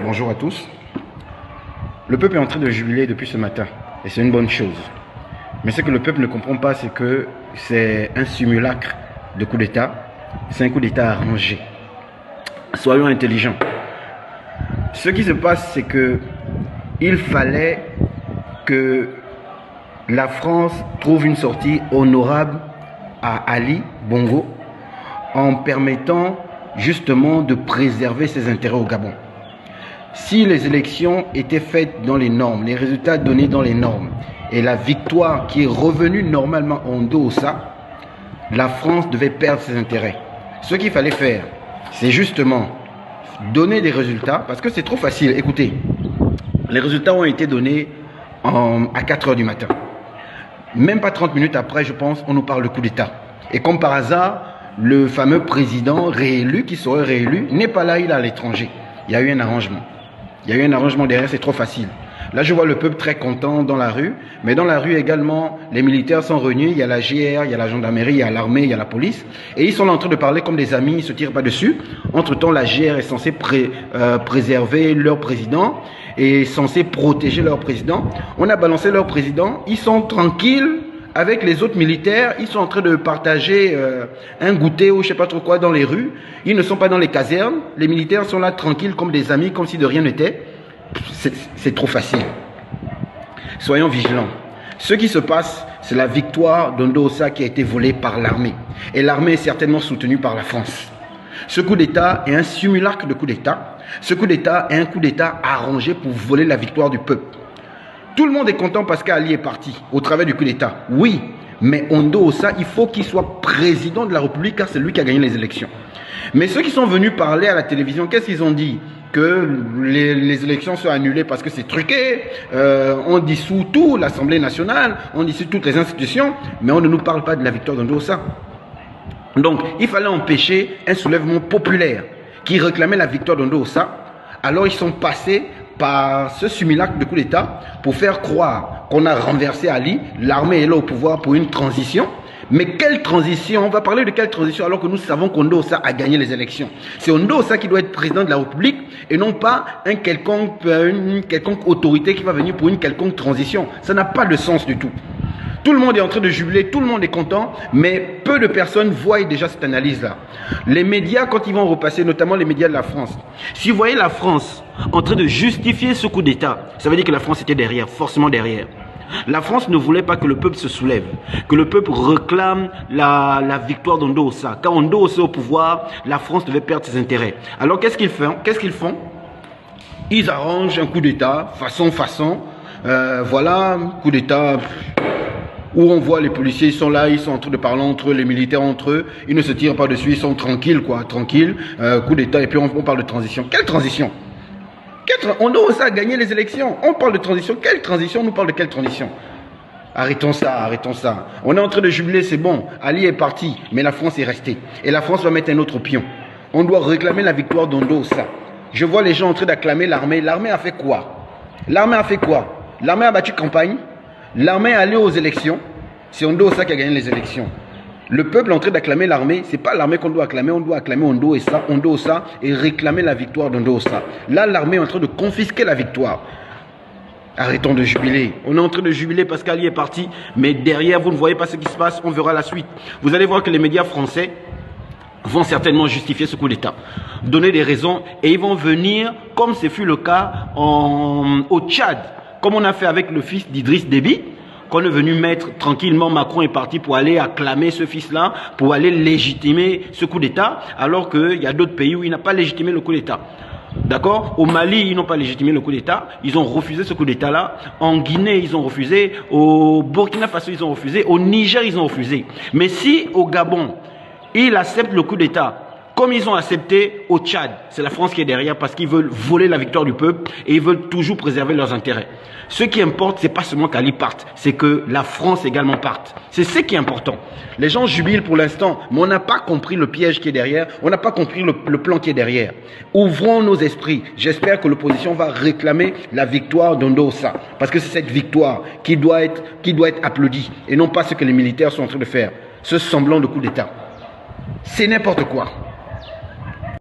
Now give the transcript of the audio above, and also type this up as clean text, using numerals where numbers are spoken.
Bonjour à tous. Le peuple est en train de jubiler depuis ce matin et c'est une bonne chose. Mais ce que le peuple ne comprend pas, c'est que c'est un simulacre de coup d'État. C'est un coup d'État arrangé. Soyons intelligents. Ce qui se passe, c'est que il fallait que la France trouve une sortie honorable à Ali Bongo en permettant justement de préserver ses intérêts au Gabon. Si les élections étaient faites dans les normes, les résultats donnés dans les normes, et la victoire qui est revenue normalement en Ndossa, la France devait perdre ses intérêts. Ce qu'il fallait faire, c'est justement donner des résultats, parce que c'est trop facile. Écoutez, les résultats ont été donnés à 4 h du matin. Même pas 30 minutes après, je pense, on nous parle de coup d'État. Et comme par hasard, le fameux président réélu, qui serait réélu, n'est pas là, il est à l'étranger. Il y a eu un arrangement. Il y a eu un arrangement derrière, c'est trop facile. Là, je vois le peuple très content dans la rue, mais dans la rue également, les militaires sont réunis, il y a la GR, il y a la gendarmerie, il y a l'armée, il y a la police, et ils sont là en train de parler comme des amis, ils ne se tirent pas dessus. Entre-temps, la GR est censée préserver leur président, et censée protéger leur président. On a balancé leur président, ils sont tranquilles avec les autres militaires, ils sont en train de partager un goûter ou je ne sais pas trop quoi dans les rues. Ils ne sont pas dans les casernes, les militaires sont là tranquilles comme des amis, comme si de rien n'était. C'est trop facile. Soyons vigilants. Ce qui se passe, c'est la victoire d'Ndossa qui a été volée par l'armée. Et l'armée est certainement soutenue par la France. Ce coup d'État est un simulacre de coup d'État. Ce coup d'État est un coup d'État arrangé pour voler la victoire du peuple. Tout le monde est content parce qu'Ali est parti au travers du coup d'État. Oui, mais Ndossa, il faut qu'il soit président de la République car c'est lui qui a gagné les élections. Mais ceux qui sont venus parler à la télévision, qu'est-ce qu'ils ont dit? Que les élections sont annulées parce que c'est truqué, on dissout tout, l'Assemblée nationale, on dissout toutes les institutions, mais on ne nous parle pas de la victoire d'Ndossa. Donc, il fallait empêcher un soulèvement populaire qui réclamait la victoire d'Ndossa. Alors, ils sont passés par ce simulacre de coup d'État pour faire croire qu'on a renversé Ali, l'armée est là au pouvoir pour une transition. Mais quelle transition? On va parler de quelle transition alors que nous savons qu'Ndossa a gagné les élections. C'est Ndossa qui doit être président de la République et non pas une quelconque autorité qui va venir pour une quelconque transition. Ça n'a pas de sens du tout. Tout le monde est en train de jubiler, tout le monde est content, mais peu de personnes voient déjà cette analyse-là. Les médias, quand ils vont repasser, notamment les médias de la France, si vous voyez la France en train de justifier ce coup d'État, ça veut dire que la France était derrière, forcément derrière. La France ne voulait pas que le peuple se soulève, que le peuple réclame la victoire d'Ndossa. Quand Ndossa est au pouvoir, la France devait perdre ses intérêts. Alors qu'est-ce qu'ils font? Ils arrangent un coup d'État, façon. Voilà, coup d'État où on voit les policiers, ils sont là, ils sont en train de parler entre eux, les militaires entre eux, ils ne se tirent pas dessus, ils sont tranquilles, tranquilles. Coup d'État, et puis on parle de transition. Quelle transition? On doit aussi gagner les élections. On parle de transition. Quelle transition? On nous parle de quelle transition? Arrêtons ça. On est en train de jubiler, c'est bon. Ali est parti, mais la France est restée. Et la France va mettre un autre pion. On doit réclamer la victoire d'Ndossa. Je vois les gens en train d'acclamer l'armée. L'armée a fait quoi? L'armée a battu campagne. L'armée est allée aux élections. C'est Ndossa qui a gagné les élections. Le peuple est en train d'acclamer l'armée, ce n'est pas l'armée qu'on doit acclamer, on doit acclamer Ndossa et réclamer la victoire d'Ndossa. Là, l'armée est en train de confisquer la victoire. Arrêtons de jubiler. On est en train de jubiler parce qu'Ali est parti, mais derrière, vous ne voyez pas ce qui se passe, on verra la suite. Vous allez voir que les médias français vont certainement justifier ce coup d'État, donner des raisons, et ils vont venir, comme ce fut le cas au Tchad, comme on a fait avec le fils d'Idriss Déby, qu'on est venu mettre tranquillement. Macron est parti pour aller acclamer ce fils-là, pour aller légitimer ce coup d'État, alors qu'il y a d'autres pays où il n'a pas légitimé le coup d'État. D'accord? Au Mali, ils n'ont pas légitimé le coup d'État, ils ont refusé ce coup d'État-là. En Guinée, ils ont refusé. Au Burkina Faso, ils ont refusé. Au Niger, ils ont refusé. Mais si au Gabon, ils acceptent le coup d'État, comme ils ont accepté au Tchad, c'est la France qui est derrière parce qu'ils veulent voler la victoire du peuple et ils veulent toujours préserver leurs intérêts. Ce qui importe, c'est pas seulement qu'Ali parte, c'est que la France également parte. C'est ce qui est important. Les gens jubilent pour l'instant, mais on n'a pas compris le piège qui est derrière, on n'a pas compris le plan qui est derrière. Ouvrons nos esprits. J'espère que l'opposition va réclamer la victoire d'Ndossa, parce que c'est cette victoire qui doit être applaudie et non pas ce que les militaires sont en train de faire, ce semblant de coup d'État. C'est n'importe quoi.